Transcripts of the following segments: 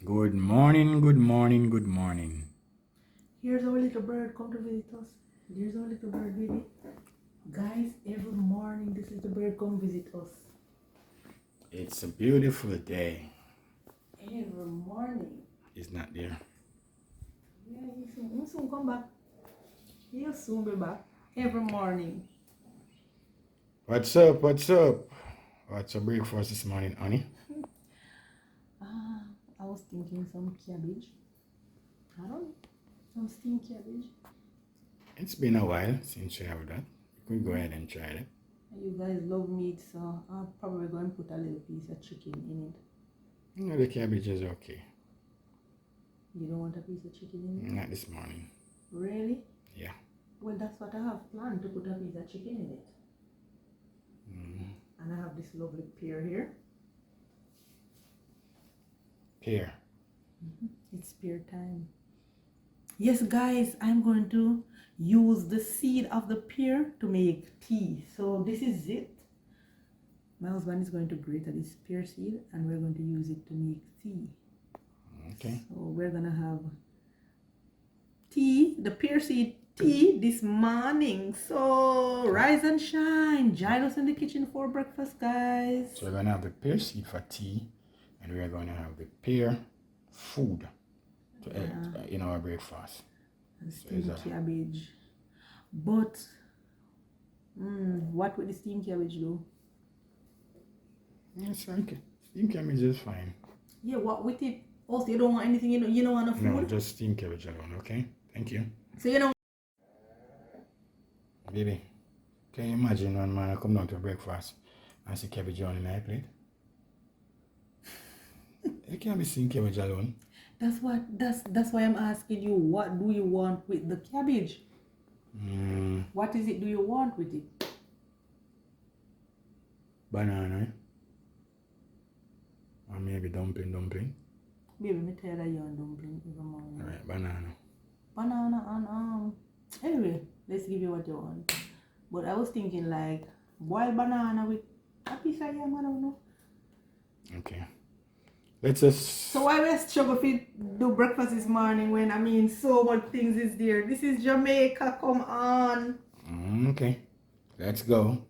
Good morning, good morning, good morning. Here's our little bird. Come to visit us. Here's our little bird, baby. Guys, every morning this little bird come visit us. It's a beautiful day. Every morning. He's not there. Yeah, he'll soon come back. He'll soon be back. Every morning. What's up? What's up? What's your breakfast this morning, honey? I was thinking some cabbage. I don't know. Some steamed cabbage. It's been a while since you have that. You could go ahead and try it. You guys love meat, so I'll probably go and put a little piece of chicken in it. No, the cabbage is okay. You don't want a piece of chicken in it? Not this morning. Really? Yeah. Well, that's what I have planned, to put a piece of chicken in it. And I have this lovely pear here. Pear. It's pear time. Yes, guys, I'm going to use the seed of the pear to make tea. So this is it. My husband is going to grate this pear seed and we're going to use it to make tea. Okay. So we're gonna have tea, the pear seed tea this morning. So rise and shine. Join us in the kitchen for breakfast, guys. So we're going to have the pear seed for tea, and we're going to have the pear food to eat in our breakfast. And steamed cabbage. But what would the steamed cabbage do? It's okay. Steamed cabbage is fine. Yeah, what with it? Also, you don't want anything, you don't want a food? No, just steamed cabbage alone, okay? Thank you. So you know. Baby, can you imagine one man come down to breakfast and see cabbage on in my plate? You can't be seeing cabbage alone. That's why I'm asking you, what do you want with the cabbage? What is it do you want with it? Banana. Or maybe dumpling. Baby, me tired of you and dumpling every morning. Alright, banana. Banana and anyway, let's give you what you want. But I was thinking like boiled banana with a piece of yam, I don't know. Okay. Let's just... So why we struggle to do breakfast this morning when so much things is there. This is Jamaica, come on. Okay. Let's go.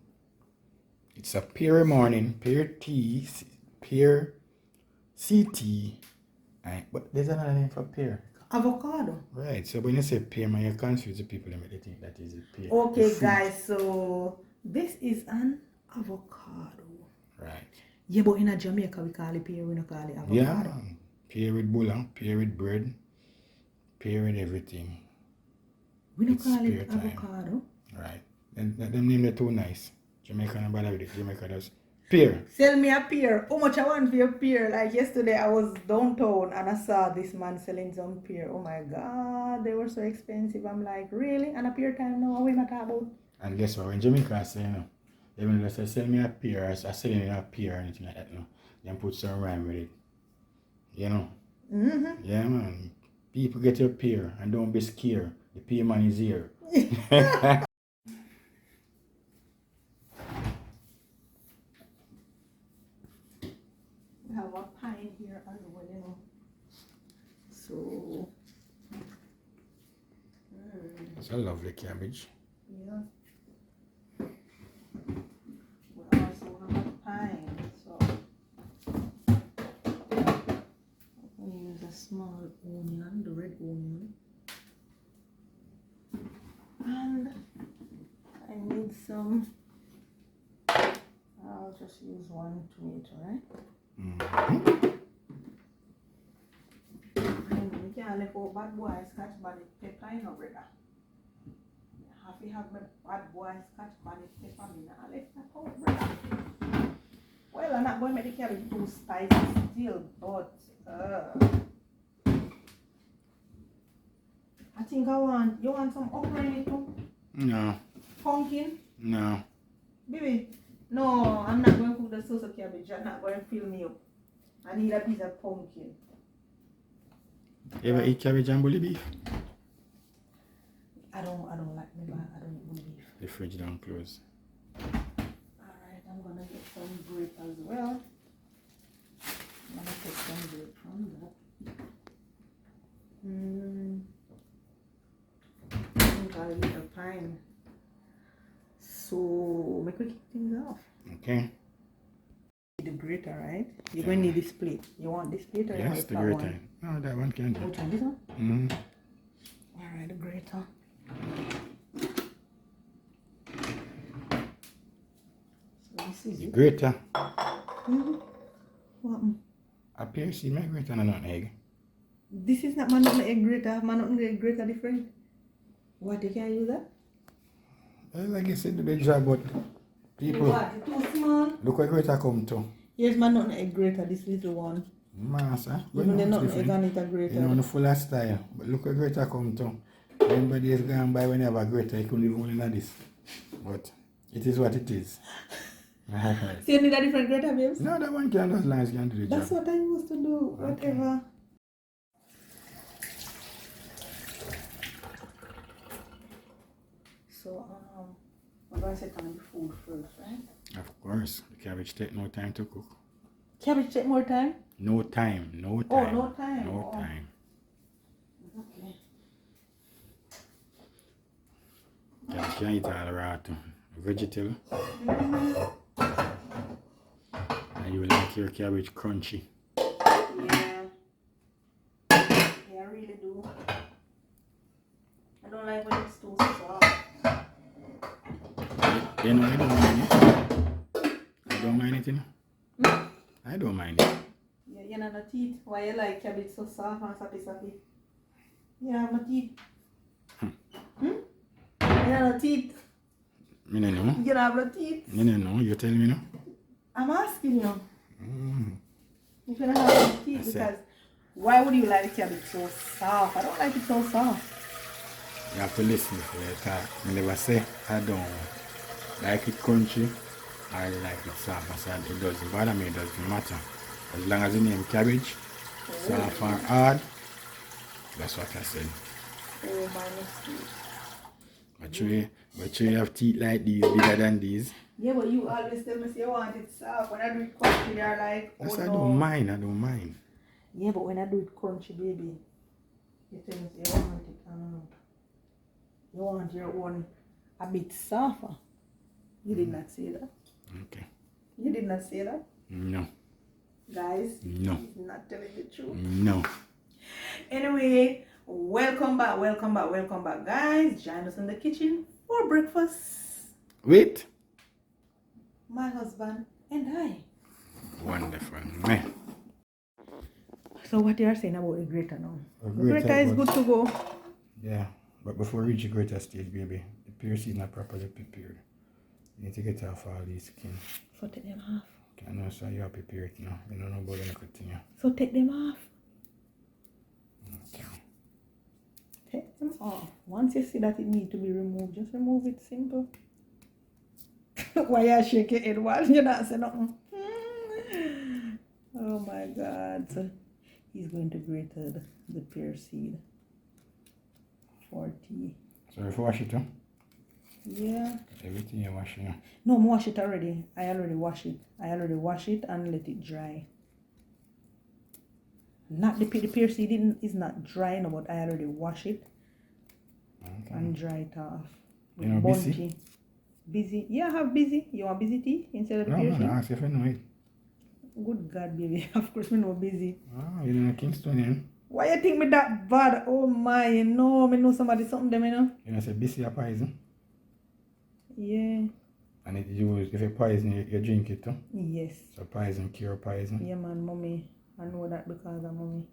It's a pear morning, pear tea, pear CT. But there's another name for pear. Avocado. Right, so when you say pear, man, you confuse the people and they think that is a pear. Okay, guys, so this is an avocado. Right. Yeah, but in Jamaica we call it pear, we don't call it avocado. Yeah, pear with bulla, pear with bread, pear with everything. We don't call it avocado. Right. And them name are too nice. Jamaica and bother with it. Jamaica does pear. Sell me a pear. How much I want for your pear? Like yesterday I was downtown and I saw this man selling some pear. Oh my god, they were so expensive. I'm like, really? And a pear time now? What we not about? And guess what? When Jamaica say, even if they say sell me a pear, or selling a pear or anything like that, then put some rhyme with it. Yeah, man. People get your pear and don't be scared. The pear man is here. We have a pine here as well, So It's a lovely cabbage. yeah. We also have a pine, so I'm gonna use a small onion, the red onion. And I need some, I'll just use one tomato, right? And we can't let go bad boy scotch bonnet pepper, brother. Have to have my bad boy scotch bonnet pepper, me not let that out, brother. Well, I'm not going to make the cabbage too spicy still, but I think you want some okra in it too? No. Pumpkin? No. Baby, no, I'm not going to cook the sauce of cabbage. I'm not going to fill me up. I need a piece of pumpkin. You ever eat cabbage and bully beef? I don't like me, I don't eat beef. The fridge don't close. Alright, I'm gonna get some grape as well. I'm gonna take some grape from that. Got a little pine. So, make we kick things off. Okay. The grater, right? You're going to need this plate. You want this plate or you want Yes, the the flat grater. one? No, that one can do. Which one? This one? Mm-hmm. Alright, the grater. So this is The it. grater. What? A pear seed, my grater and not egg. This is not manut egg grater. Manut egg grater different. What, you can't use that? Well, like I said, do the job, but people, What? It's too small. look where grater come to. Here's manut egg grater, this little one. Master, Even the nut egg on it a grater. you know, the full of style. But look where grater come to. Remember days gone by when you have a grater, you couldn't even hold this. But it is what it is. Alright. So you need a different grater, babes? No, that one can do as long as you can do the job. That's what I used to do. Okay. Whatever. So, we're going to set on the food first, right? Of course, the cabbage take no time to cook. Cabbage take more time? No time, no Oh, time. no time. No Oh. time. Okay. Cabbage can eat all raw too. Vegetable. And you like your cabbage crunchy. Yeah. Yeah, I really do. I don't like when it's too soft. You know, I don't mind it. I don't mind it, you know. I don't mind it. Yeah, you know the teeth. Why you like cabbage so soft and sappy? Yeah, my teeth. You know the teeth. Me no know. You don't have the teeth. Me no know. You tell me no. I'm asking you. Mm. If you don't have the teeth, I see. because why would you like cabbage so soft? I don't like it so soft. You have to listen before you talk. I never say I don't like it crunchy. I like it soft. I said it doesn't bother me. It doesn't matter. As long as the name cabbage, soft or hard, that's what I said. Oh, my mistake. But you have teeth like these, bigger than these. Yeah, but you always tell me say you want it soft. When I do it crunchy, you're like, oh That's no. I don't mind. I don't mind. Yeah, but when I do it crunchy, baby, you tell me say you want it, you want your one a bit softer. You did not say that. Okay. You did not say that. No. Guys, No. he's not telling the truth. No. Anyway, welcome back, guys. Join us in the kitchen for breakfast. Wait. My husband and I. Wonderful. Man. So what you are saying about the grater now? A The grater is good to go. Yeah. But before you reach the greater stage, baby, the pear seed is not properly prepared. You need to get off all these skin. So take them off. Okay, I know, so you are prepared now. You don't know about anything. Yeah. So take them off. Okay. Take them off. Once you see that it needs to be removed, just remove it. Simple. Why you shake your head while you're not saying nothing? Oh my God. So he's going to grate the pear seed for tea. So if you wash it, huh? Yeah. Everything you wash, you know. No, I wash it already. I already wash it and let it dry. Not the pear seed is not dry no, but I already wash it and dry it off. You know, busy? Busy? Yeah, I have busy. You want busy tea instead of the pear seed? No, ask if I know it. Good God, baby. Of course, me know busy. Oh, you know Kingston, Why you think me that bad? Oh my, you know, me know somebody something them, you know? You know, say busy a poison. Yeah. And if you poison, you drink it too. Yes. So poison cure poison. Yeah, man, mommy. I know that because of mommy.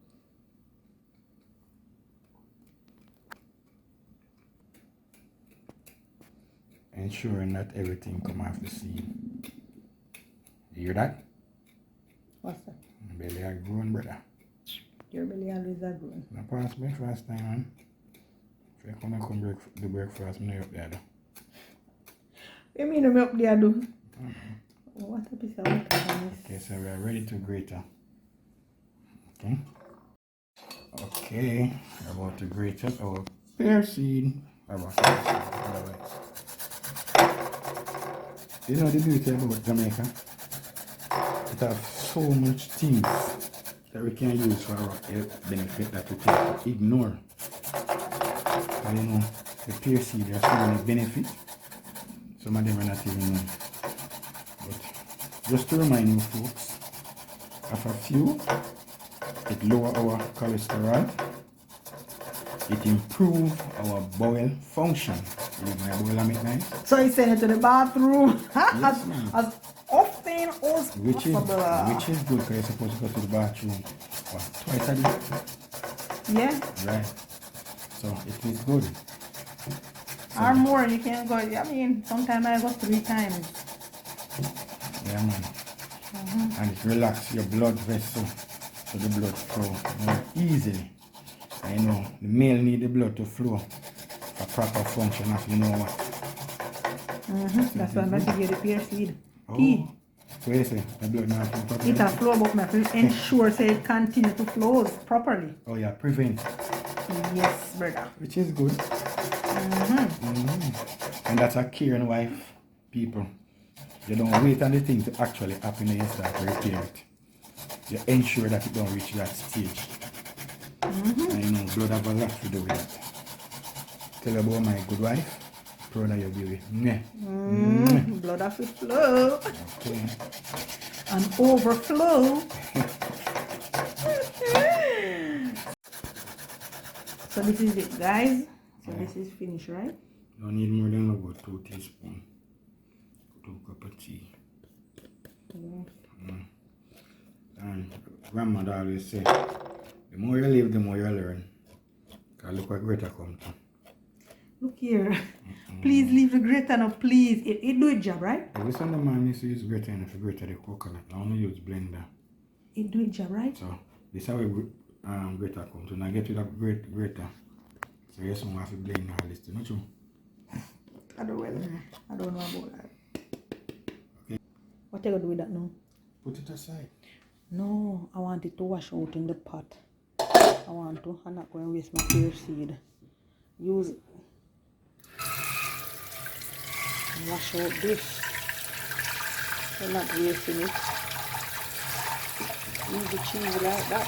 Ensuring that everything come off the seed. You hear that? What's that? Belly are growing, brother. Your belly always are growing. Now pass breakfast time, man. If you come do breakfast, I'm not up there though. You mean I'm up there, do? What a piece of water on this. Okay, so we are ready to grate her. Okay. Okay, we're about to grate up our pear seed. You know the beauty about Jamaica? It has so much things that we can use for our health benefit that we can ignore. And you know, the pear seed, there's so many benefits. Some of them are not even known. But just to remind you folks, of a few, it lower our cholesterol, it improve our bowel function. You know, my bowel make nice. So you send it to the bathroom Yes, as often as which possible. is good because you're supposed to go to the bathroom twice a day. Yeah. Right. So it is good. Or more, you can go. I mean, sometimes I go 3 times. Yeah, man. And it relax your blood vessel so the blood flow more easily. And you know, the male need the blood to flow for proper function if you know what. That's why I'm going to give the pear seed. Oh. Tea. So you say the blood now flow properly? It a flow, but I have to ensure say it continue to flow properly. Oh yeah, prevent. Yes, brother. Which is good. And that's a caring wife, people. You don't wait on the thing to actually happen and you start to repair it. You ensure that it don't reach that stage. And you know, blood have a lot to do with that. Tell about my good wife. Proud of your baby. Blood has to flow. Okay. And overflow. So this is it, guys. So this is finished, right? Don't need more than about 2 teaspoons. 2 cups of tea. And grandmother always say, the more you live, the more you learn. Because look what Greta come to. Look here. Please leave the grater now, please. It do its job, right? Every Sunday man used to use grater and if you grate the coconut. I only use blender. It do its job, right? So this is how grater come to. Now get rid of grater. So yes, we have to blend all this thing, not true? I don't know about that. Okay. What are you going to do with that now? Put it aside. No, I want it to wash out in the pot. I'm not going to waste my pear seed. Use it. Wash out this. I'm not wasting it. Use the cheese like that.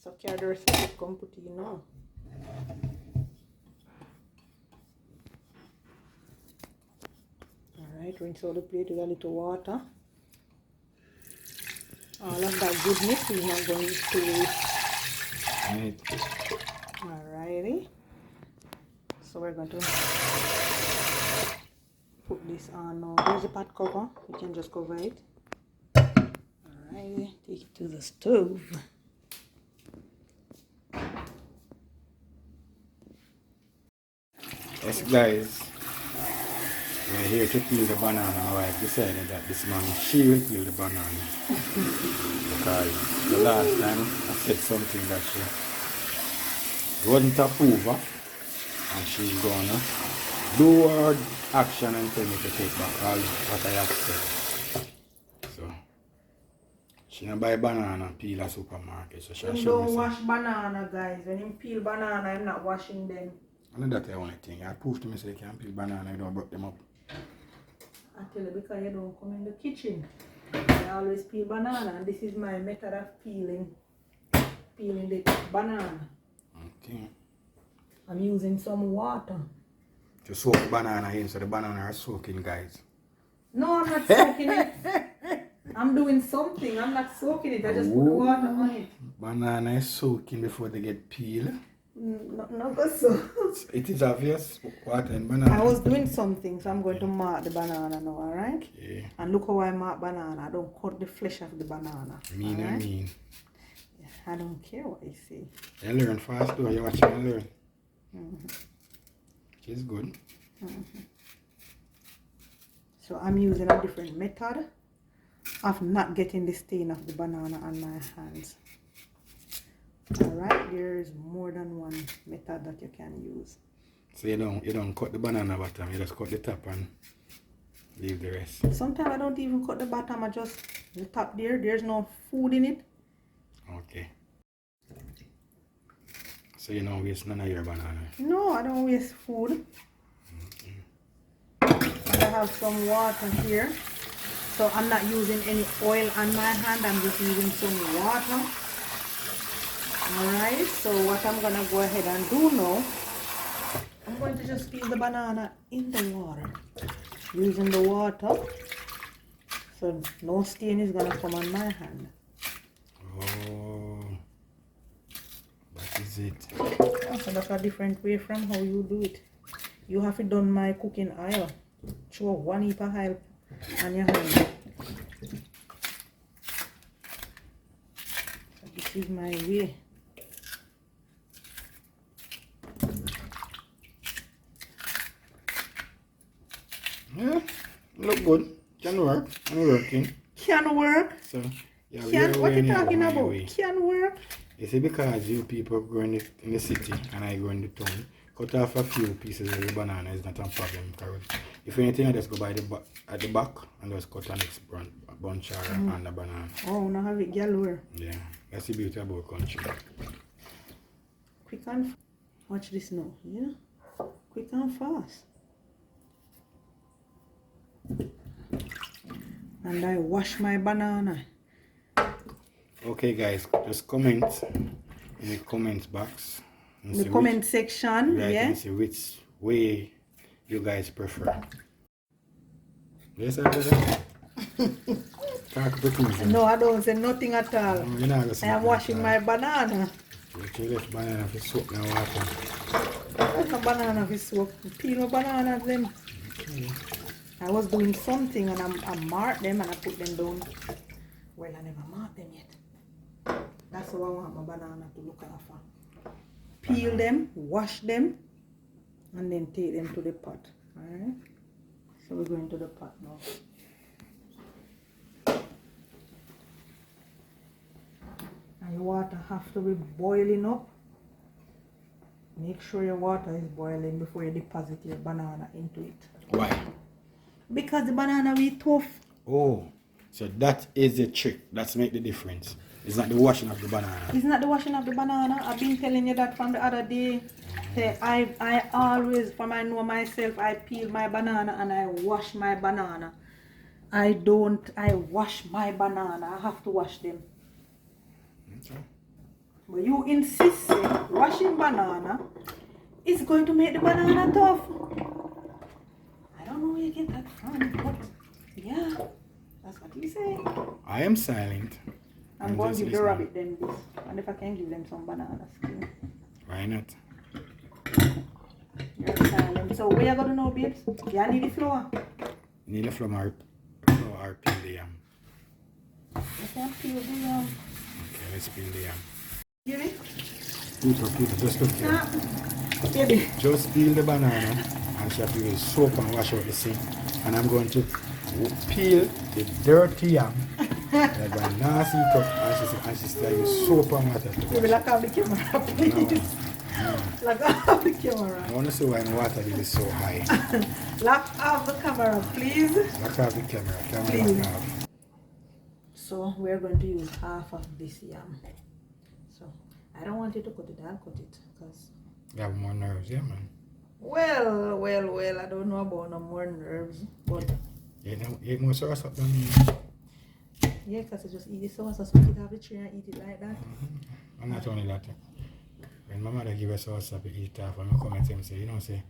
So carry the rest of it, come put it in now. Alright, rinse out the plate with a little water. All of that goodness is not going to waste. Right. Alrighty. So we're going to put this on now. Here's the pot cover. You can just cover it. Alrighty. Take it to the stove. Yes, guys. We're here to peel the banana. My wife decided that this morning she will peel the banana. Because the last time I said something that she wouldn't approve of. And she's gonna do her action and tell me to take back all what I have said. So she don't buy banana peel at supermarket. So she don't wash banana, guys. When you peel banana, I'm not washing them. I know that's the only thing. I proved to me so they can peel banana, you don't break them up. I tell you because you don't come in the kitchen. I always peel banana, and this is my method of peeling the banana. Okay. I'm using some water. To soak the banana in, so the banana are soaking, guys. No, I'm not soaking it. I'm doing something. I'm not soaking it. I just put the water on it. Banana is soaking before they get peeled. No, so. It is obvious. Water and banana. I was doing something, so I'm going to mark the banana now, alright? Okay. And look how I mark banana. I don't cut the flesh of the banana. Mean right? and mean. I don't care what you say. You learn fast though. You watch and learn. Which is good. So I'm using a different method of not getting the stain of the banana on my hands. Alright, there is more than one method that you can use. So you don't cut the banana bottom, you just cut the top and leave the rest. Sometimes I don't even cut the bottom, I just the top there's no food in it. Okay. So you don't waste none of your banana? No, I don't waste food. And I have some water here. So I'm not using any oil on my hand, I'm just using some water. Alright, so what I'm gonna go ahead and do now, I'm going to just peel the banana in the water, using the water, so no stain is gonna come on my hand. Oh, that is it. So that's a different way from how you do it. You have it done my cooking oil. Throw 1 heap of oil on your hand. So this is my way. Yeah, look good. Can work. I'm working. Can work. So, yeah, Can, what you talking about? Way. Can work. You see, because you people grow in the city and I grow in the town, cut off a few pieces of the banana is not a problem. Because if anything, I just go by at the back and just cut a next bunch on the banana. Oh, now have it galore. Yeah, that's the beauty about country. Quick and watch this now. Yeah, quick and fast. And I wash my banana. Okay, guys, just comment in the comment box. In the comment section, yeah. And see which way you guys prefer. Yes, I do. Talk to things. No, I don't say nothing at all. No, I am washing my banana. You left banana for soak and water. There's no banana for soak. Peel no banana then. Okay. I was doing something and I marked them and I put them down. Well, I never marked them yet. That's how I want my banana to look after. Peel them, wash them, and then take them to the pot. Alright? So we're going to the pot now. And your water have to be boiling up. Make sure your water is boiling before you deposit your banana into it. Why? Because the banana will be tough. Oh, so that is the trick. That's make the difference. It's not the washing of the banana. It's not the washing of the banana. I've been telling you that from the other day. Say I always, from I know myself, I peel my banana and I wash my banana. I wash my banana. I have to wash them. Okay. But you insist that washing banana is going to make the banana tough. I don't know where you get that from, but yeah, that's what you say. I am silent. I'm going to give the rabbit them this. And if I can give them some banana skin. Why not? You're silent. So where you going to know, babes? You need the flour. Need the flour or peel the yam. You can peel the yam. Okay, let's peel the yam. Hear it? People, just look here. Baby. Just peel the banana and shall use soap and wash out the sink. And I'm going to peel the dirty yam. Like by nasty top and she still use soap and water to wash. Baby, lock off the camera, please. No. Lock off the camera. I want to see why my water bill is so high. Lock off the camera, please. Lock off the camera. Please. Lock off. So we're going to use half of this yam. So I don't want you to cut it, I'll cut it. Because You have more nerves, yeah, man. well, I don't know about no more nerves. But You eat more sauce up than me. yeah, because I just eat the sauce, I spit it off the tree and eat it like that. I'm not only that. When my mother give us sauce up, I eat it off, and I come and tell me, say, you know, say,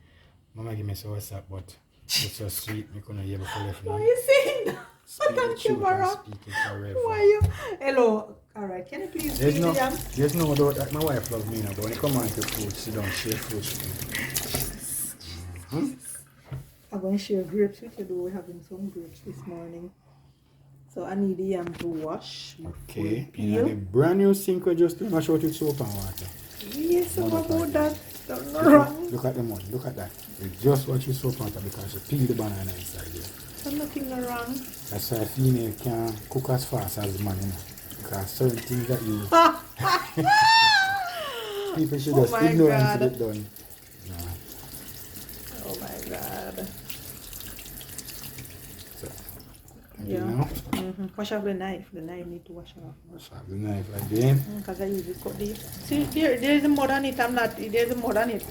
Mama give me sauce up, but it's so sweet, I couldn't hear before left now. Why are you saying that? Speak On the truth camera. and speak it forever. Why you? Hello. Alright, can you please There's feed no, the yam? there's no doubt that my wife loves me now, but when it comes on to food, she don't share food. I'm going to share grapes with you, though we're having some grapes this morning. So I need the yam to wash. Okay, Peel. in a brand new sink, we just mash out with soap and water. Yes, No, about no, that. Don't know wrong. Look at the money, look at that. We just watch with soap and water because she peeled the banana inside there. So nothing wrong. That's why a female can cook as fast as man, you know. Because certain things that you people should just my ignore God. until it's done. No. Oh my God. So, Yeah. you know, Wash off the knife. The knife need to wash off. wash off the knife like that. Because I usually cut the. See, there's a mud on it. There's a mud on it.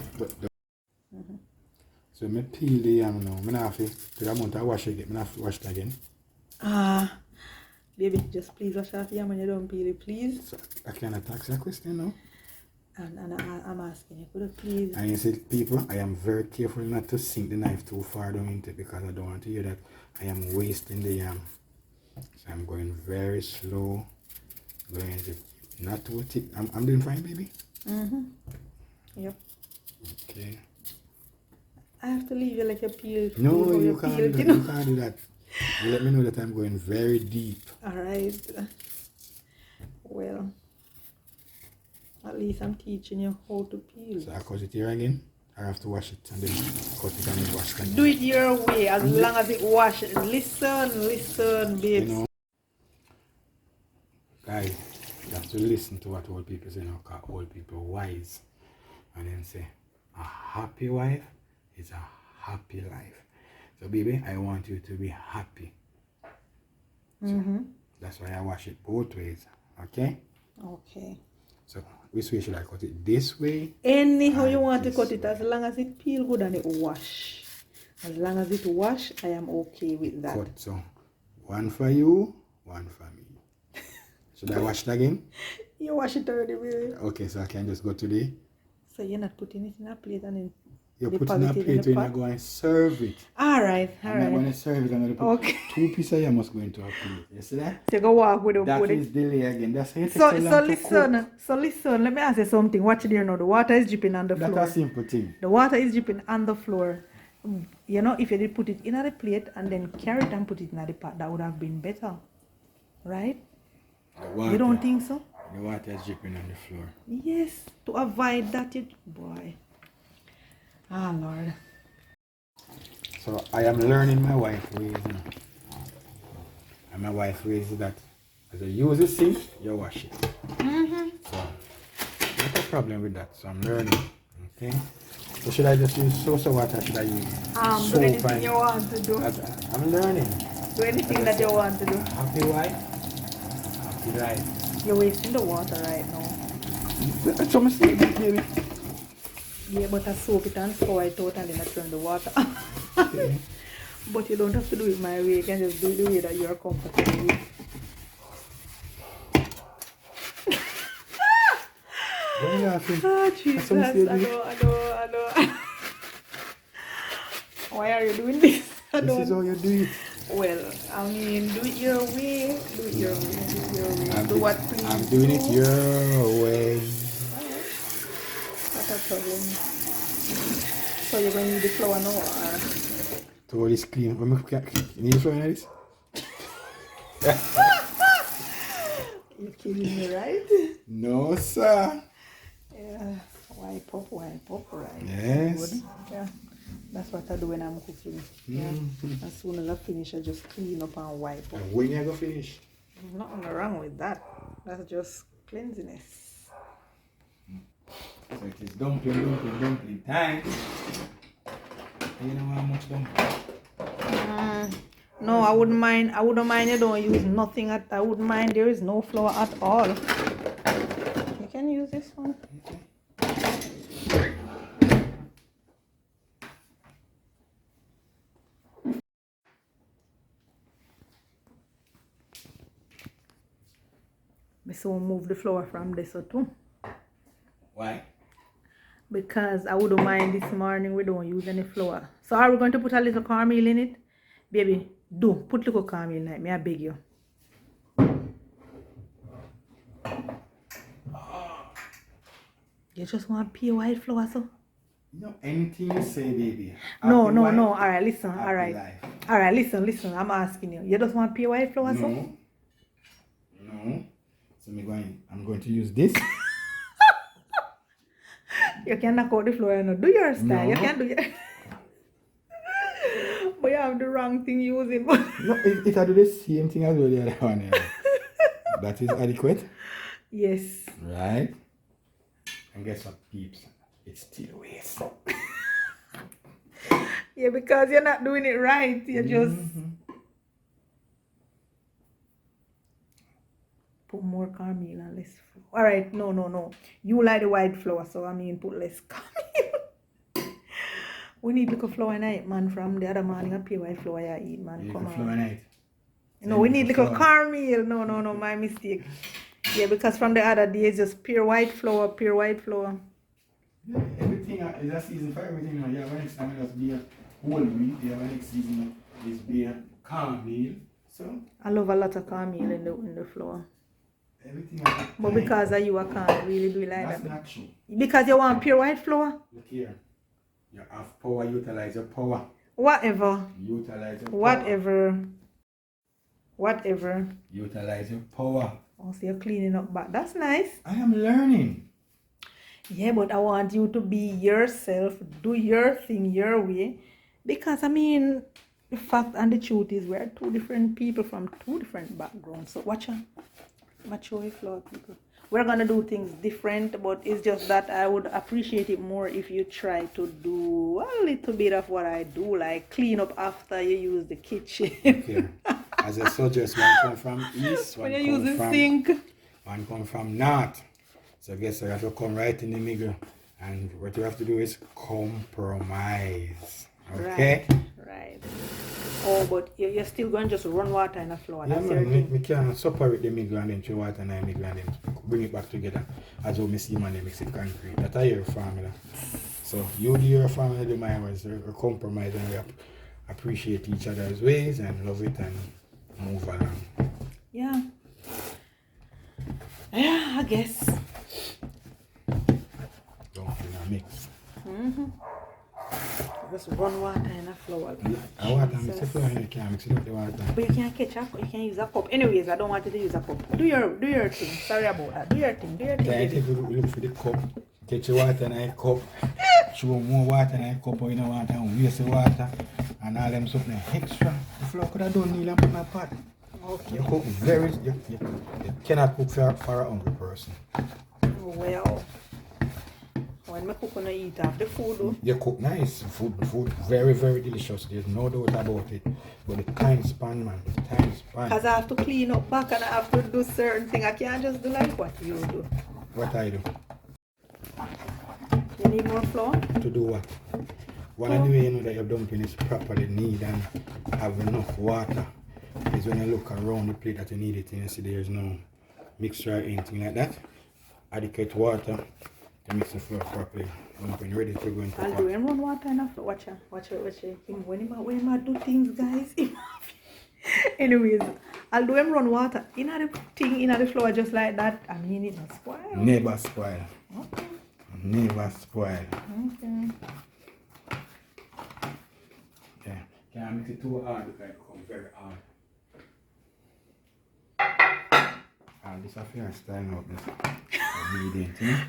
So I peel the yam now. I have to, to the amount I wash it, I have to wash it again. Baby, just please wash off your when you don't peel it, please. So, I cannot ask a question now. And I'm asking you, could you please? And you said, people, I am very careful not to sink the knife too far down into it because I don't want to hear that I am wasting the yam. So I'm going very slow. Going to not too thick. I'm doing fine, baby? Yep. Okay. I have to leave you like a peel. No, you can't do that. You can't do that. You let me know that I'm going very deep. Alright. Well, at least I'm teaching you how to peel. So I cut it here again. I have to wash it and then cut it and then wash it again. Do it your way as long as it washes. Listen, babes. You know, guys, you have to listen to what old people say now, because old people are wise. And then say, a happy wife is a happy life. So baby, I want you to be happy. So that's why I wash it both ways. Okay? Okay. So which way should I cut it? This way? Anyhow you want to cut it, as long as it peel good and it wash. As long as it wash, I am okay with that. Cut. So one for you, one for me. Should I wash it again? You wash it already, baby. Okay, so I can just go to the... So you're not putting it in a plate and then you put it in a plate when you go and serve it. Alright. I'm not going to serve it. I'm going to put 2 pieces of yam must go into a plate. You see that? So you go walk with it. That is delay again. That's how it takes So long to cook. listen, let me ask you something. Watch it here now. The water is dripping on the floor. That's a simple thing. The water is dripping on the floor. You know, if you did put it in a plate and then carry it and put it in a pot, that would have been better. Right? You don't think so? The water is dripping on the floor. Yes. To avoid that, boy. Ah, Lord. So I am learning my wife ways now. And my wife ways is that as you use the sink, you wash it. So not a problem with that. So I'm learning. Okay. So should I just use soap or water? Should I use soap? Do anything you want to do. I'm learning. Do anything that you want to do. Happy wife, happy life. You're wasting the water right now. That's what I'm saying, baby. Yeah, but I soak it and scour it out and then I turn the water. Okay. But you don't have to do it my way. You can just do it the way that you're comfortable with. Why are you laughing? Oh, Jesus. I know. Why are you doing this? This is how you do it. Well, I mean, do it your way. Do it your way. Do what please. I'm doing it your way. Not a problem. So you're going to need the flour now or? To all this clean. You need flour in this? You're kidding me, right? No, sir. Yeah. Wipe up, right? Yes. Good. Yeah. That's what I do when I'm cooking. Yeah. As soon as I finish, I just clean up and wipe up. And when you go finish? Nothing wrong with that. That's just cleanliness. So it is dumpling time. And you know how much dumpling? No, I wouldn't mind you don't use nothing I wouldn't mind there is no flour at all. You can use this one. Okay. So move the flour from this too. Why? Because I wouldn't mind this morning we don't use any flour. So are we going to put a little caramel in it? Baby, put little caramel in it. May I beg you? You just want pure white flour, so? No, anything you say, baby. No. Alright, listen. Alright, listen. I'm asking you. You just want pure white flour, so? No. So I'm going to use this. You can knock out the flour and do your style. No. You can do your... But you have the wrong thing using. No, it I do the same thing as well the other one. That is adequate? Yes. Right? And guess what, peeps? It's still waste. Yeah, because you're not doing it right. You're just... Put more caramel and less flour. Alright, no. You like the white flour, so I mean put less caramel. We need little flour in it, man. From the other morning, I pay white flour I eat, man. You Come flour in it? No, we need little cornmeal. No, my mistake. Yeah, because from the other day it's just pure white flour. Yeah, everything is a season for everything. You have next time just be a whole wheat. You have next season is be a cornmeal. So I love a lot of cornmeal in the flour. Everything. But because of you, I can't really do it like that. That's that. not true. Because you want pure white flour? Look here. You have power, utilize your power. Whatever. Utilize your power. Whatever. Utilize your power. Oh, so you're cleaning up back. That's nice. I am learning. Yeah, but I want you to be yourself. Do your thing your way. Because, I mean, the fact and the truth is we're two different people from two different backgrounds. So watch out. Mature flour people. We're gonna do things different, but it's just that I would appreciate it more if you try to do a little bit of what I do, like clean up after you use the kitchen. Okay. As I suggest, one come from east, when you use the sink. One come from north. So I guess I have to come right in the middle, and what you have to do is compromise. Okay? Right. Oh, but you're still going to just run water in the flour. Yeah, man, we can separate the middle and then throw water in the middle and then bring it back together. As how I see man, they mix it concrete. That's your formula. So you do your formula, do my ways. We compromise and we appreciate each other's ways and love it and move along. Yeah. Yeah, I guess. Don't mix. Just run water in a flour. I want to mix the flour and you can't mix it with the water. But you can't catch up. You can't use a cup. Anyways, I don't want you to use a cup. Do your thing. Sorry about that. Do your thing. If you look for the cup, get your water in a cup, throw more water in a cup or in a water and waste the water and all them something extra. The flour could have done need and put in a pot. Okay. You cook you cannot cook for a hungry person. Well. When I cook, I eat off the food. You cook nice food, very, very delicious. There's no doubt about it. But the time span, man, the time span. Because I have to clean up back and I have to do certain things. I can't just do like what you do. What I do? You need more flour? To do what? One of the way you know that your dumpling is properly kneaded and have enough water is when you look around the plate that you need it and you see there's no mixture or anything like that. Adequate water. To mix the flour properly. When you're ready to go into the pot. I'll do him run water enough. Watch him. When he do things, guys. Anyways, I'll do him run water. In the flour just like that. I mean, it not spoil. Never spoil. Okay. Never spoil. Okay. Yeah. Can't mix it too hard because it becomes very hard. This is a fair style now.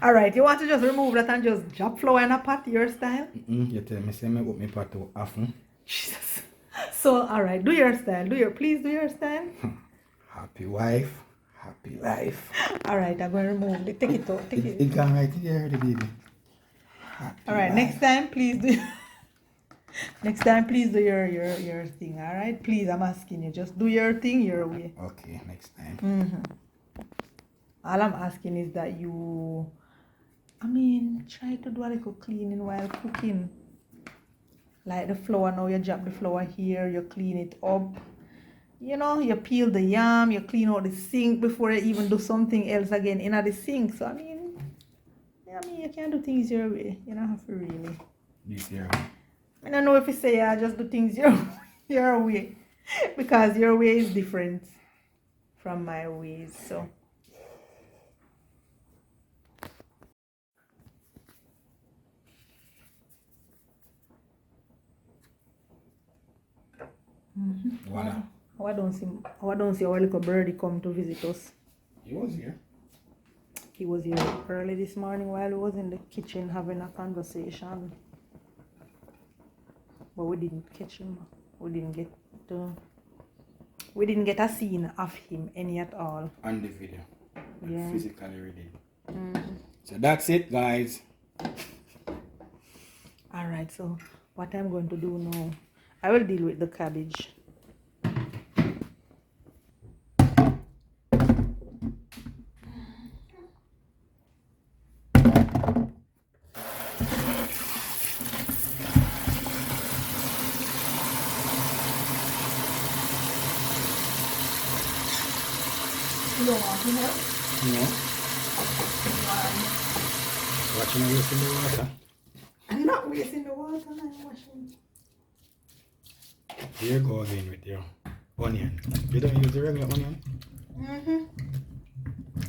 Alright, you want to just remove that and just drop flour in a pot, your style? You tell me, say me put my pot to often. Jesus. So, alright, please do your style. Happy wife, happy life. Alright, I'm going to remove it. Take it out. It can right here, the baby. Alright, next time, please do your thing, alright? Please, I'm asking you, just do your thing your way. Okay, next time. All I'm asking is that you, try to do a little cleaning while cooking. Like the flour, now you drop the flour here, you clean it up. You know, you peel the yam, you clean out the sink before you even do something else again in the sink. So, you can't do things your way. You don't have to really. This year. I don't know if you say, just do things your way. Because your way is different from my ways, so. Voila. I don't see our little birdie come to visit us. He was here. He was here early this morning while we was in the kitchen having a conversation. But we didn't catch him. We didn't get a scene of him any at all. On the video. Yeah. Physically ready. So that's it, guys. Alright, so what I'm going to do now, I will deal with the cabbage. You're not wasting the water. I'm not wasting the water, I'm washing. Here you go again with your onion. You don't use the regular onion? I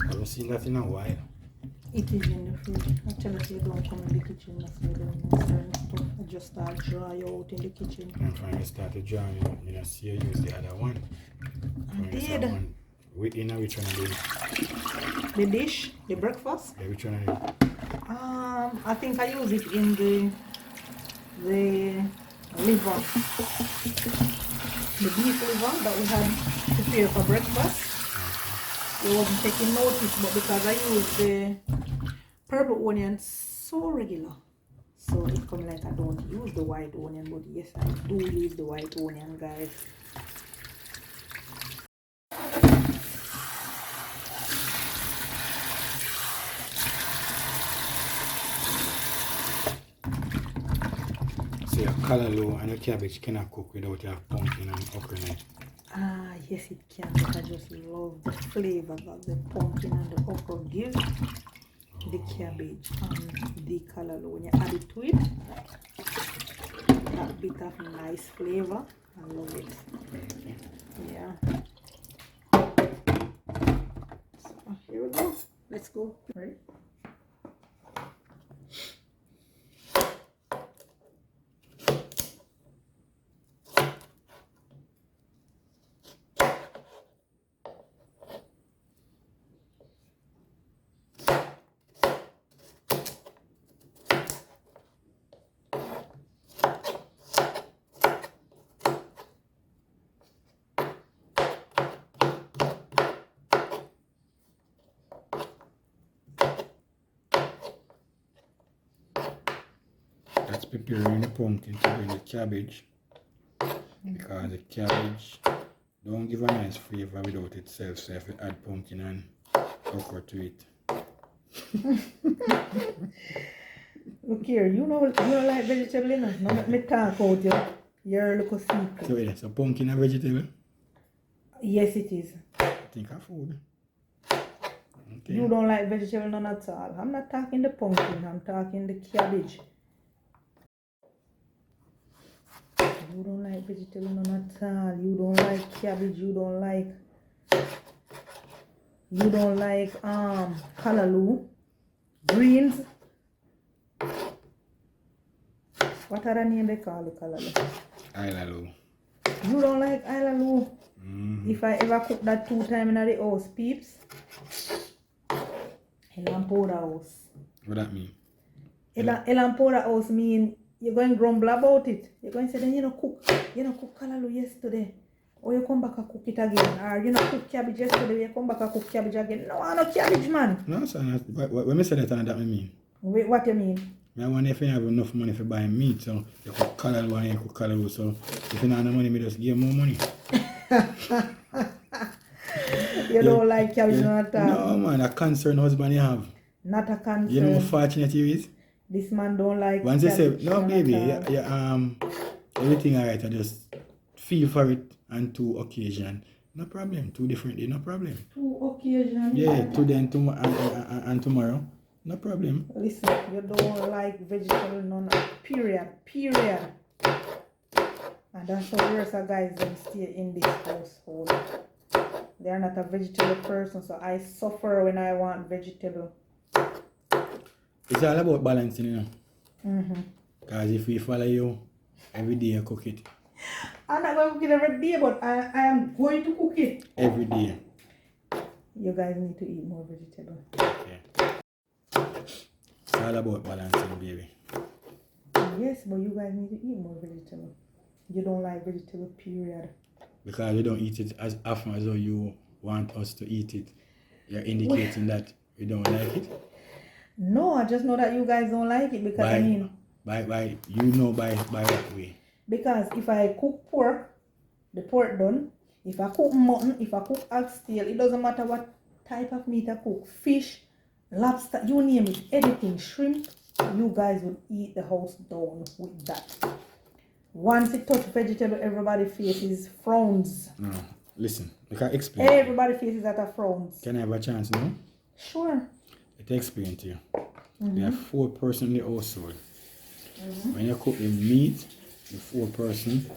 haven't seen that in a while. It is in the fridge. Actually, if you don't come in the kitchen, that's why I don't know certain stuff. I just start dry out in the kitchen. And finally started drawing it. You know, see you use the other one. I did. You know which one I did? The dish, the breakfast. Yeah, which one I did? I think I use it in the liver, the beef liver that we had prepared for breakfast. I wasn't taking notice, but because I use the purple onion so regular, so it come like I don't use the white onion, but yes, I do use the white onion, guys. So your callaloo and your cabbage cannot cook without your pumpkin and okra in it. Yes it can, but I just love the flavor that the pumpkin and the okra give the cabbage and the callaloo. When you add it to it, that bit of nice flavor, I love it. Yeah. So here we go. Let's go. Right. That's preparing the pumpkin to do the cabbage. Because the cabbage don't give a nice flavor without itself, so if you add pumpkin and okra to it. Look here, you don't like vegetable enough. Now let me talk out your little secret. So yeah, so pumpkin a vegetable? Yes it is. I think of food. Okay. You don't like vegetable none at all. I'm not talking the pumpkin, I'm talking the cabbage. You don't like vegetable none at all. You don't like cabbage. You don't like callaloo, greens. What other name they call the callaloo? Ilaloo. You don't like ilaloo. If I ever cook that 2 times in the house, peeps, elang powder house. What that mean? Elang powder house mean you're going to grumble about it. You're going to say, then you don't cook callaloo yesterday. Or you come back and cook it again. Or you don't cook cabbage yesterday, you come back and cook cabbage again. No, I'm not cabbage, man. No, sir. When I say that, that mean? Wait, what you mean? I wonder if you have enough money for buying meat, so you cook callaloo and you cook callaloo. So if you don't have no money, me just give more money. You don't like cabbage, not at all. No, man, a concerned husband you have. Not a concern. You know how fortunate you is? This man don't like Once you say, no, baby, everything alright, I just feel for it on 2 occasions. No problem. 2 different days, no problem. 2 occasions? Yeah, today and tomorrow. No problem. Listen, you don't like vegetable none, period. And that's the worst guys that stay in this household. They are not a vegetable person, so I suffer when I want vegetable. It's all about balancing, you know. Because if we follow you, every day you cook it. I'm not going to cook it every day, but I am going to cook it. Every day. You guys need to eat more vegetable. Okay. It's all about balancing, baby. Yes, but you guys need to eat more vegetable. You don't like vegetable, period. Because we don't eat it as often as though you want us to eat it. You're indicating that we don't like it? No, I just know that you guys don't like it because by what way? Because if I cook pork, the pork done. If I cook mutton, if I cook oxtail, it doesn't matter what type of meat I cook. Fish, lobster, you name it, anything, shrimp, you guys will eat the house down with that. Once it touch vegetable, everybody faces frowns. No, listen, I can explain. Everybody faces that a frowns. Can I have a chance now? Sure. It explain to you. There are 4 persons in the household. When you cook the meat, the 4 person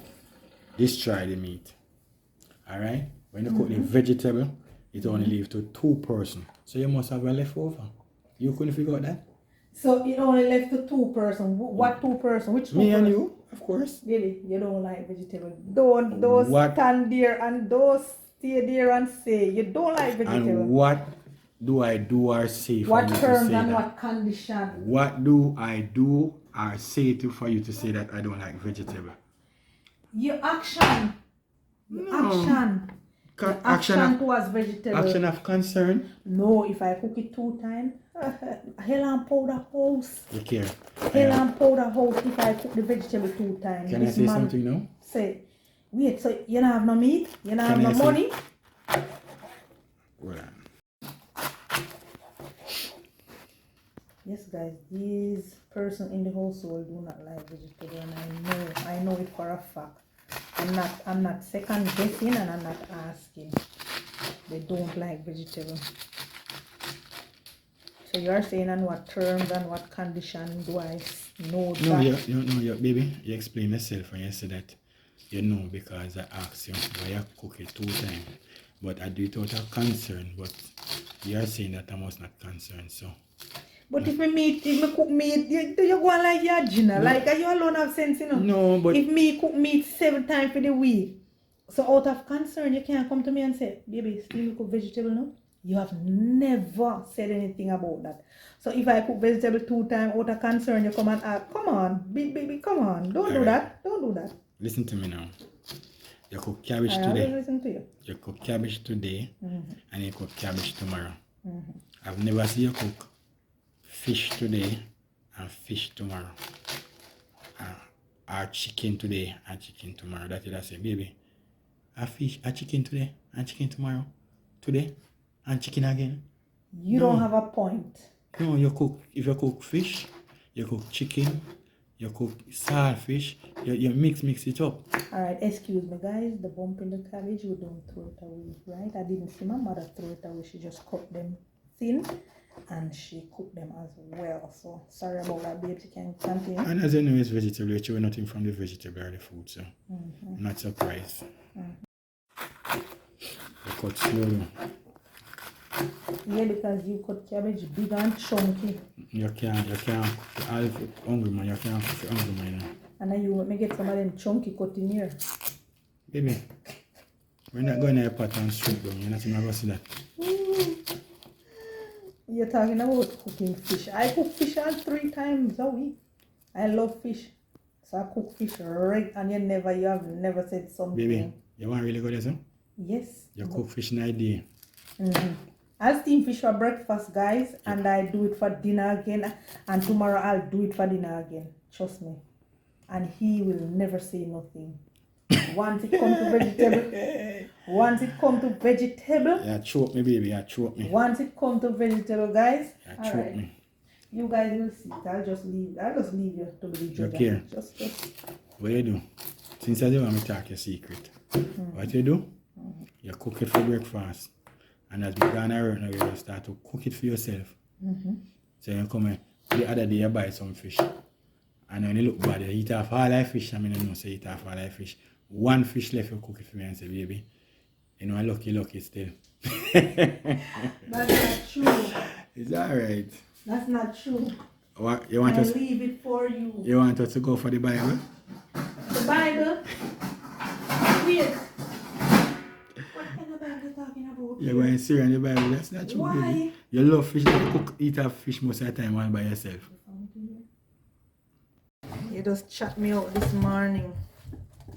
destroy the meat. Alright? When you cook the vegetable, it only leaves to 2 person. So you must have a leftover. You couldn't figure out that? So it only left to 2 person. What 2 person? Which 2 Me person? and you, of course. Baby, you don't like vegetable. Don't those stand there and those stay there and say you don't like vegetable. And what do I do or say for what you to terms say and that? what condition? What do I do or say to for you to say that I don't like vegetable? Your action. Your action. Your Action towards vegetable. Action of concern. No, if I cook it 2 times, hell and powder house. You care. Hell and powder house if I cook the vegetable 2 times. Can I say something now? Say, wait, so you don't have no meat? You don't have no money? Hold on. Yes, guys, this person in the household do not like vegetable, and I know it for a fact. I'm not second guessing, and I'm not asking. They don't like vegetable. So you're saying on what terms and what condition do I know that? No, baby, you explain yourself and you say that you know because I asked you why you cook it 2 times. But I do it out of concern, but you're saying that I was not concerned, so. But if me cook meat, you go on like your Gina. Like, are you alone have sense, you know? No, but... If me cook meat 7 times for the week, so out of concern, you can't come to me and say, baby, still you cook vegetable, no? You have never said anything about that. So if I cook vegetable 2 times out of concern, you come and ask, come on, baby, come on. Don't do that. Don't do that. Listen to me now. You cook cabbage I today. listen to you. You cook cabbage today, and you cook cabbage tomorrow. I've never seen you cook fish today and fish tomorrow. Or chicken today and chicken tomorrow. That's what I say, baby. A chicken today and chicken tomorrow. Today and chicken again. You don't have a point. No, if you cook fish, you cook chicken, you cook saltfish, you mix it up. Alright, excuse me guys, the bump in the cabbage, we don't throw it away, right? I didn't see my mother throw it away, she just cut them thin and she cooked them as well. So sorry about that, babe, you can continue. And as you know, it's vegetable, you chew nothing from the vegetable or the food, so I'm not surprised. You cut slowly. Yeah, because you cut cabbage big and chunky. You can't, I'll hungry man, you can't cook hungry man. And then you want me get some of them chunky cut in here. Baby, we're not going to a pot and strip down, you're not going to see that. You're talking about cooking fish. I cook fish all 3 times a week. I love fish. So I cook fish right, and you have never said something. Baby, you want to really go there, son? Yes. You cook fish in a day. I'll steam fish for breakfast, guys, and I do it for dinner again. And tomorrow I'll do it for dinner again. Trust me. And he will never say nothing. Once it comes to vegetable. Yeah, choke me, baby. Yeah, choke me. Once it comes to vegetable, guys. Yeah, choke me. You guys will see. I'll just leave you to be the judge. Look here. Just. What you do? Since I don't want me to talk your secret. What you do? You cook it for breakfast. And as we gone around now, you start to cook it for yourself. So you come in, the other day you buy some fish. And when you look bad, you eat off all that fish. I mean, I don't say eat off all that fish. 1 fish left, you cook it for me and say, baby, you know, I'm lucky still. That's not true. It's alright. That's not true. What, you want I us, leave it for you. You want us to go for the Bible? The Bible? Wait. What kind of Bible are you talking about? You're going to see in the Bible. That's not true, Why? baby. You love fish, you eat off fish most of the time all by yourself. You just chat me out this morning.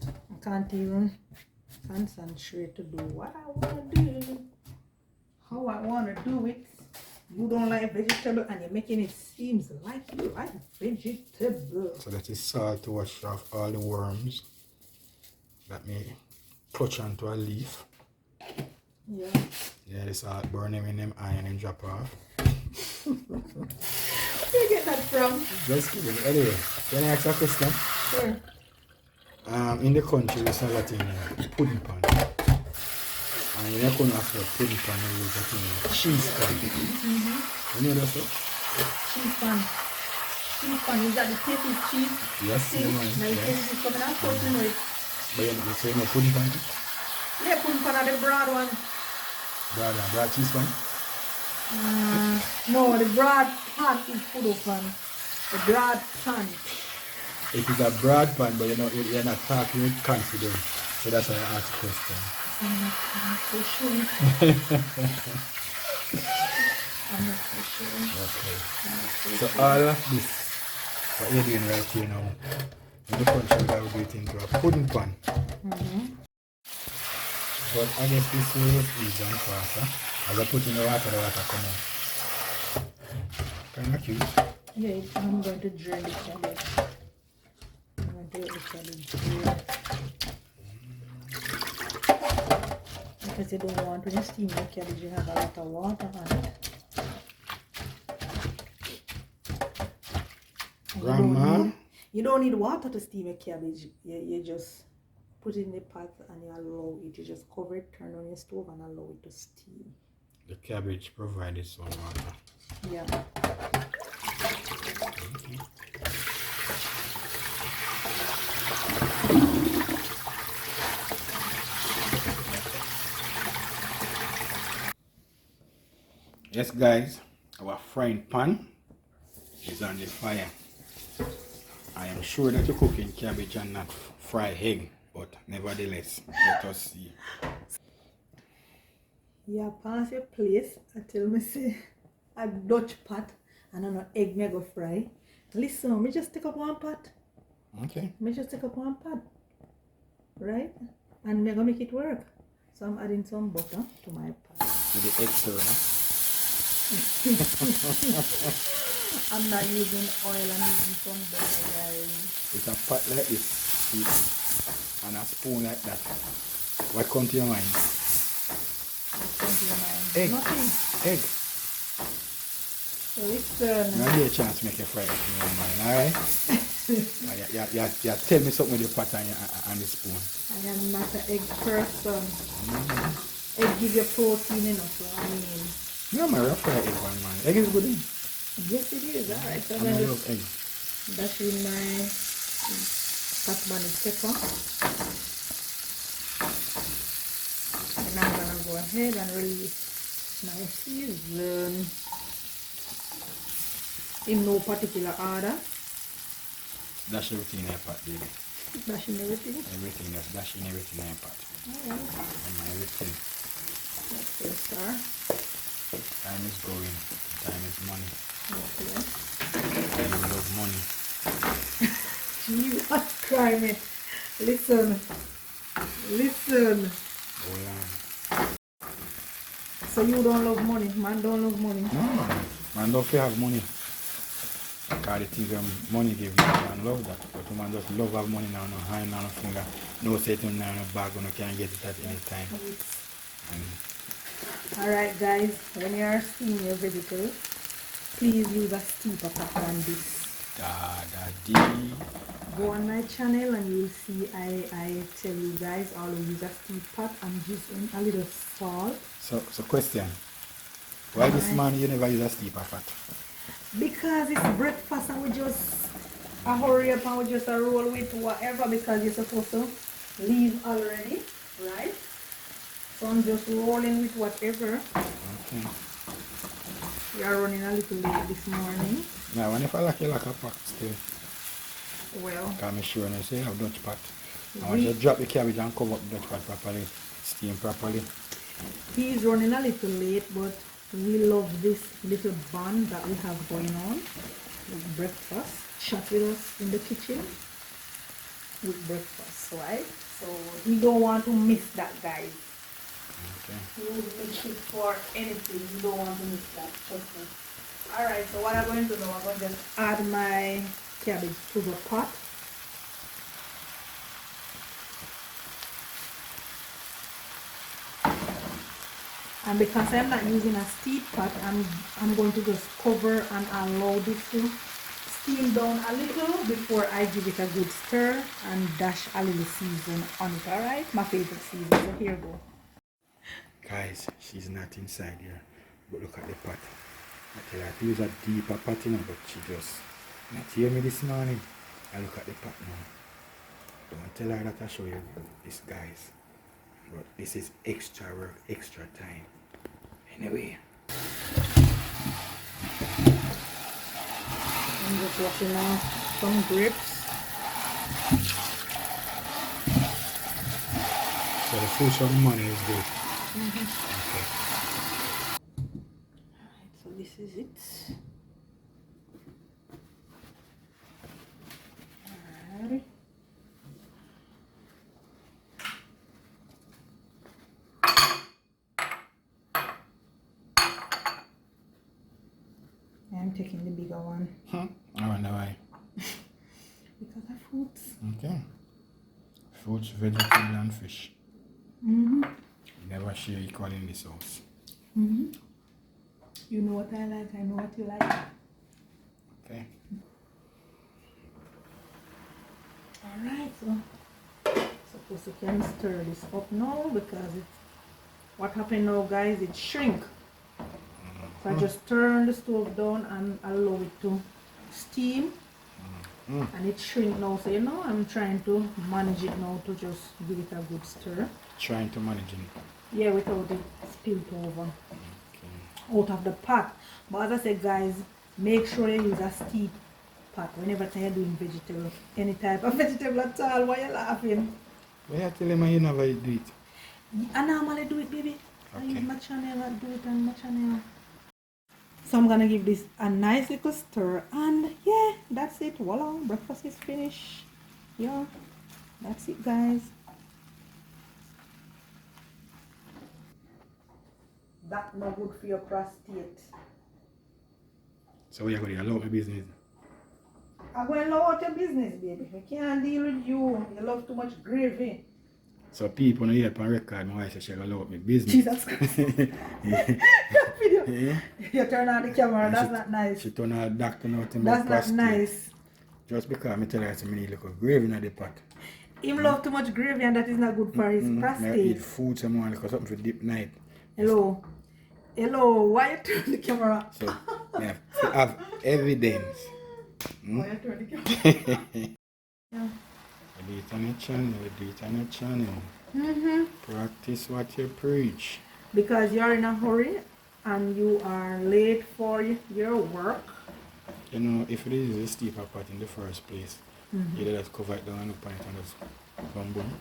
I can't even concentrate to do what I want to do. How I want to do it. You don't like vegetable and you're making it seem like you like vegetable. So that is salt to wash off all the worms that may clutch onto a leaf. Yeah. Yeah, the salt burn them in them iron and drop off. Where you get that from? Just kidding. Anyway, can I ask a question? Sure. In the country, we sell that in pudding pan. And you're not going to afford pudding pan, you use that in cheese pan. You know that stuff? Cheese pan. Cheese pan. Is that the tasty cheese? Yes, See? you know, Now you yes. see this coming out, so you know it. But you say no pudding pan? Yeah, pudding pan are the broad one. Broad cheese pan? No, the broad pan is pudding pan. The broad pan. It is a broad pan, but you're not talking with confidence. So that's why I asked the question. I'm not so sure. I'm not so sure. Okay. I'm not so So sure. all of this, what you're doing right here now, in the country that we do it into a pudding pan. But I guess this way is easy and faster. As I put in the water come out. Kind of cute. Yeah, I'm going to drain the cabbage. I'm going to let the cabbage drain. Because you don't want, when you steam the cabbage, you have a lot of water on it. And Grandma? you don't need water to steam a cabbage. You just put it in the pot and you allow it. You just cover it, turn on your stove and allow it to steam. The cabbage provided some water. Yeah. Yes guys, our frying pan is on the fire. I am sure that you're cooking cabbage and not fry egg, but nevertheless, let us see. Yeah, pass your place until me say a Dutch pot and an egg me go fry. Listen, me just take up one pot. Okay. Me just take up one pot. Right? And me gonna make it work. So I'm adding some butter to my pot. With the egg stirrer. I'm not using oil, I'm using some butter, guys. With a pot like this, and a spoon like that. What comes to your mind? What's going to your mind? Egg. Nothing. Egg. Listen. Now give you a chance to make a fry up in your mind, alright? You tell me something with the pot and the spoon. I am not an egg person. Egg give you protein enough, so I mean. No, my rough fry egg one man. Egg is good. Yes, it is. Alright, so I then love egg. that's in my pot bunny pepper. And I'm gonna go ahead and release my season in no particular order. Dash everything in your pot, baby. Dashing everything. Everything, just dashing everything in your pot. Alright. And everything. Okay, sir. Time is going. Time is money. Okay. I love money. Jesus Christ. Listen. Listen. Hold on. So you don't love money? Man don't love money? No, man don't feel have money. Because the things money give you, man love that. But the man just love have money now, no hand, no finger. No setting now, no bag, no can get it at any time. And Alright guys, when you are steaming your vegetables, please use a steamer pot on this. da-da-dee. Go on my channel and you'll see I tell you guys I'll use a steam pot and just in a little salt. So question. Why this man you never use a steamer pot? Because it's breakfast and we just hurry up and we just roll with whatever because you're supposed to leave already, right? So I'm just rolling with whatever. Okay. We are running a little late this morning. Now when if I like you like a pot still. Well, Because I'm sure when say you have Dutch pot. I want you to drop the cabbage and cover up the Dutch pot properly. Steam properly. he's running a little late, but we love this little bun that we have going on with breakfast. Chat with us in the kitchen with breakfast, right? So we don't want to miss that, guys. Okay. We would miss it for anything. We don't want to miss that, trust me. Alright, so what I'm going to do, I'm going to just add my cabbage to the pot. And because I'm not using a steam pot, I'm going to just cover and allow this to steam down a little before I give it a good stir and dash a little season on it. Alright, my favorite season. So here we go. Guys, she's not inside here. But look at the pot. I tell her to use a deeper pot, you know, but she just not hear me this morning. I look at the pot now. Don't tell her that I show you this, guys. But this is extra work, extra time. Anyway. I'm just washing out some grapes. So the fruits of the money is good. Okay. Okay. Alright, so this is it. Alright. I'm taking the bigger one. I wonder why. Because of fruits. Okay. Fruits, vegetable, and fish. Never share equal in this house. You know what I like, I know what you like. Okay. Alright, so suppose you can stir this up now because it's what happened now, guys, it shrink. So I just turn the stove down and allow it to steam. And it shrink now, so you know I'm trying to manage it now to just give it a good stir. Trying to manage it. Yeah, without it spilled over Okay. out of the pot. But as I said, guys, make sure you use a steep pot whenever you're doing vegetable, any type of vegetable at all. Why you laughing? Why you tell him you never do it? I normally do it, baby. I Okay. use my channel, I do it on my channel. So I'm gonna give this a nice little stir, and yeah, that's it. Voila, breakfast is finished. Yeah, that's it, guys. That's not good for your prostate. So we are going to allow my business. I'm going to allow out your business, baby. I can't deal with you. You love too much gravy. So people know here on record, my wife said she allow out my business. Jesus Christ. Yeah. You turn on the camera, And that's not nice. She turn her doctor now to my That's not prostate. nice. Just because I tell her I need a little gravy in the pot. Him love too much gravy and that is not good for his I eat prostate. food someone because something for dip night. Hello. Hello, why you turn the camera? So I have evidence. Why you turn the camera? Yeah. We do it on your channel, we do it on your channel. Practice what you preach. Because you're in a hurry and you are late for your work. You know, if it is a steeper pot in the first place, you just cover it down and open it and just boom boom.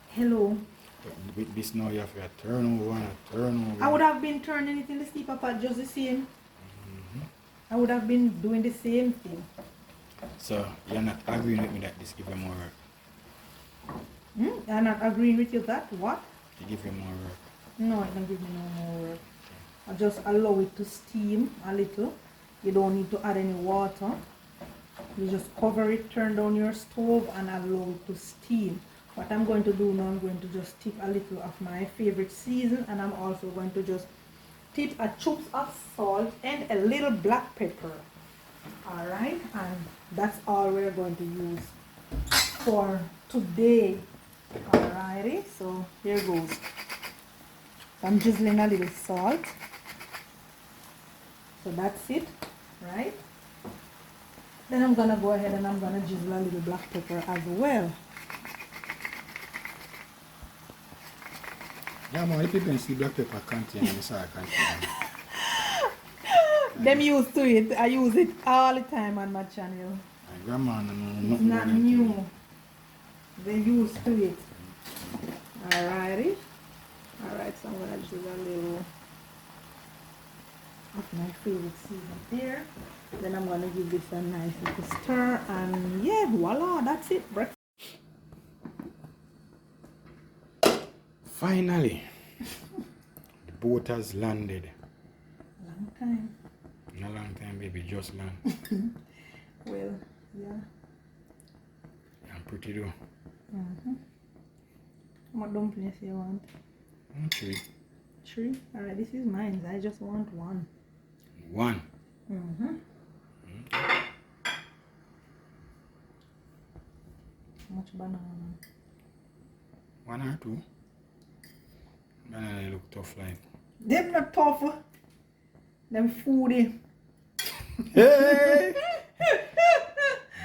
Hello. But with this now you have to turn over and a turn over. I would have been turning it in the steeper pot just the same. I would have been doing the same thing. So you're not agreeing with me that this give you more work? I'm not agreeing with you that. What? It give you more work. No, it don't give me no more work. I just allow it to steam a little. You don't need to add any water. You just cover it, turn down your stove and allow it to steam. What I'm going to do now, I'm going to just tip a little of my favorite season, and I'm also going to just tip a chips of salt and a little black pepper. Alright, and that's all we're going to use for today. Alrighty, so here goes. I'm drizzling a little salt. So that's it, right? Then I'm gonna go ahead and I'm gonna drizzle a little black pepper as well. Yeah, man, if people see black pepper content and sour content. Them used to it. I use it all the time on my channel. My grandma no It's not new. They used to it. Alrighty. Alright, so I'm gonna drizzle a little of my favorite season there. Then I'm gonna give this a nice little stir, and yeah, voila, that's it. Breakfast. Finally, the boat has landed. Long time. In a long time, baby, just land. Well, yeah. I'm pretty though. What dumplings you want? 3. 3? Alright, this is mine. I just want 1. 1. How much banana? 1 or 2. Banana look tough like. Them not tough. Them foodie. Hey!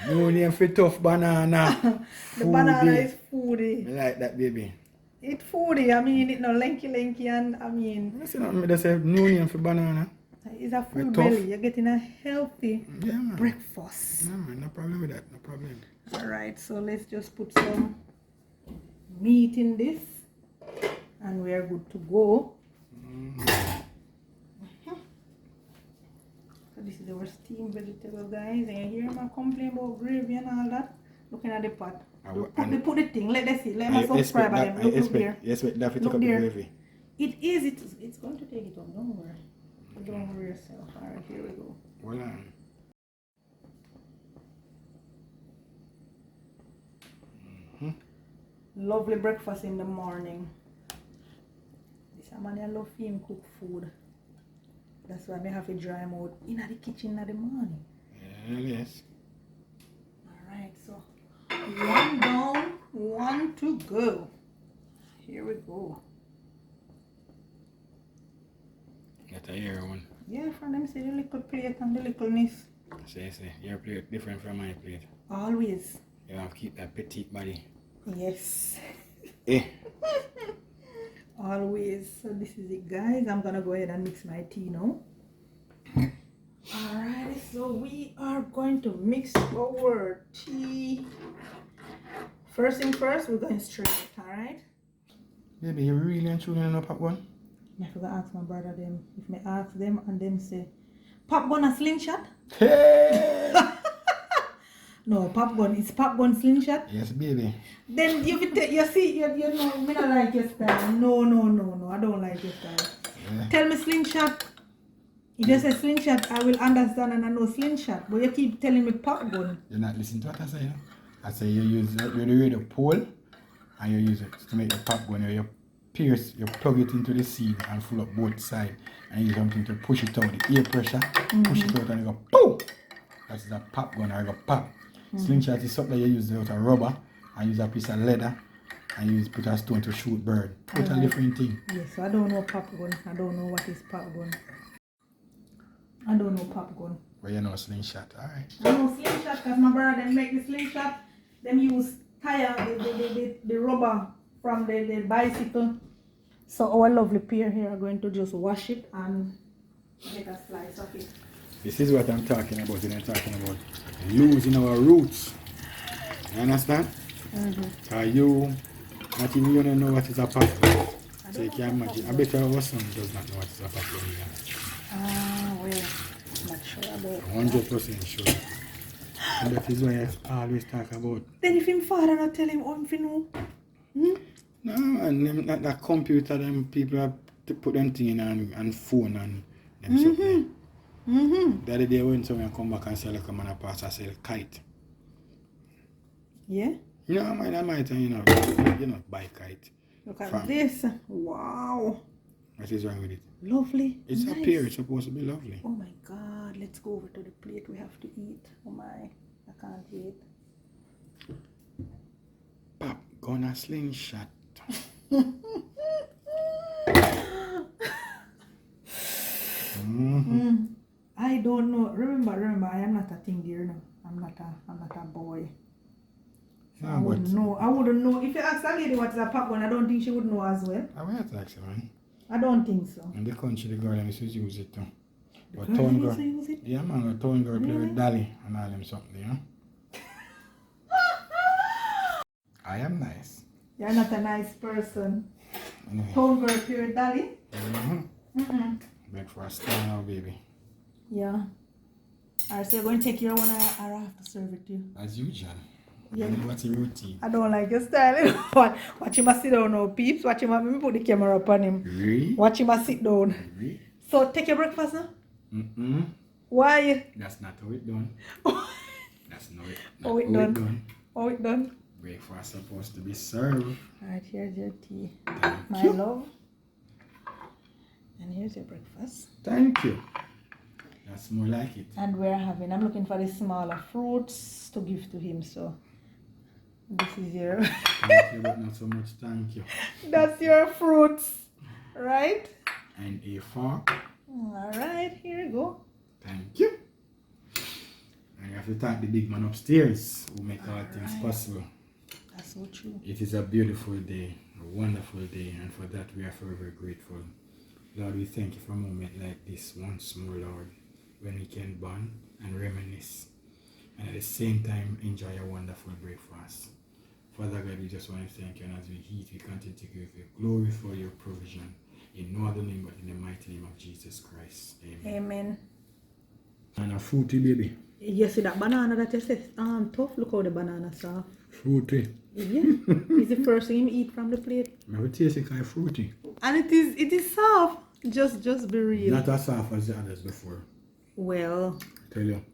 No name for tough banana. The banana is foodie. I like that, baby. It's foodie. I mean, it's not lanky and I mean. I say that's a no name for banana. It's a full Tough. belly. You're getting a healthy Man. breakfast. Yeah, man, no problem with that. No problem. Alright, so let's just put some meat in this and we are good to go. So this is our steamed vegetable, guys. And you hear me complain about gravy and all that? Looking at the pot. Put the thing. Let us see. Let me subscribe by them. Look there. Yes, wait, that Look up there. the gravy. It is. It's going to take it on. Don't worry. Don't worry yourself. Alright, here we go. Hold on. Lovely breakfast in the morning. This man I love him cook food. That's why I have to dry him out in the kitchen in the morning. Yes. Alright, so one down, one to go. Here we go. That's a hair one. Yeah, from them say the little plate and the littleness. Say, your plate different from my plate. Always. You have to keep that petite body. Yes. Eh. Always. So this is it, guys. I'm gonna go ahead and mix my tea now. Alright, so we are going to mix our tea. First thing first, we're going to strain it, alright? Baby, you really ain't chewing no popcorn? I forgot to ask my brother them. If me ask them and them say, popcorn a slingshot? Hey! No, popcorn. It's popcorn slingshot. Yes, baby. Then you see, you know, me not like your style. No. I don't like your style. Yeah. Tell me slingshot. If you say slingshot, I will understand and I know slingshot. But you keep telling me popcorn. You're not listening to what I say, no? I say you use the pole and you use it to make the popcorn. You plug it into the seed and fill up both sides and use something to push it out, the air pressure, push it out and you go boom! That's the popcorn or you go pop. Slingshot is something you use out of rubber and use a piece of leather and you put a stone to shoot bird. Totally different thing. Yes, so I don't know popcorn. I don't know what is popcorn. I don't know popcorn. But you know slingshot, alright. I know slingshot because my brother them make the slingshot. Them use tire, the rubber from the bicycle. So our lovely pear here are going to just wash it and get a slice of it. This is what I'm talking about when I'm talking about losing our roots. You understand? You, not even you don't know what is a popcorn. So you can imagine. I bet our son does not know what is a popcorn either. Well, not sure about 100% sure. And that is why I always talk about. Then if him father not tell him if he know? No, and them, that computer, them people have to put them thing in and phone and them something. The other day when someone come back and say, like a man a pass, I sell kite. Yeah? You know, I might, you know, buy kite. Look at this. Wow. What is wrong with it? Lovely. It's nice. a pear, it's supposed to be lovely. Oh my God. Let's go over to the plate we have to eat. Oh my. I can't wait. Pop, gonna slingshot. I don't know. Remember, I am not a thing there now. I'm not a boy. So I wouldn't know. I wouldn't know. If you ask a lady what is a popcorn, I don't think she would know as well. I will ask man. I don't think so. In the country, the girl used to use it too. But Girl town used girl, to use it? yeah man, the town girl play with Dolly and all them something, you know. I am nice. You're not a nice person. Anyway. Town girl, pure Dolly. Beg for a star now, baby. Yeah. Alright, so you're going to take your one or I have to serve it to you? As usual. Yeah. What's your routine? I don't like your style. Watch him sit down now, peeps. Watch him. Let me put the camera up on him. Really? Watch him sit down. Really? So take your breakfast now. Why? That's not how it done. That's not it. How it done? How it done? Breakfast supposed to be served. Alright, here's your tea. Thank My you. love. And here's your breakfast. Thank you. That's more like it. And I'm looking for the smaller fruits to give to him. So this is your, Thank you, but not so much thank you. that's your fruits, right? And a fork. All right, here you go. Thank you. And you have to thank the big man upstairs who make all things possible. That's so true. It is a beautiful day, a wonderful day, and for that we are forever grateful. Lord, we thank you for a moment like this once more, Lord, when we can bond and reminisce, and at the same time enjoy a wonderful breakfast. Father God, we just want to thank you, and as we eat, we continue to give you glory for your provision, in no other name but in the mighty name of Jesus Christ. Amen. Amen. And a fruity baby. You see that banana that you said tough? Look how the banana soft. Fruity. Yeah. It's the first thing you eat from the plate. I would taste it kind of fruity. And it is soft. Just be real. Not as soft as the others before. Well, I tell you.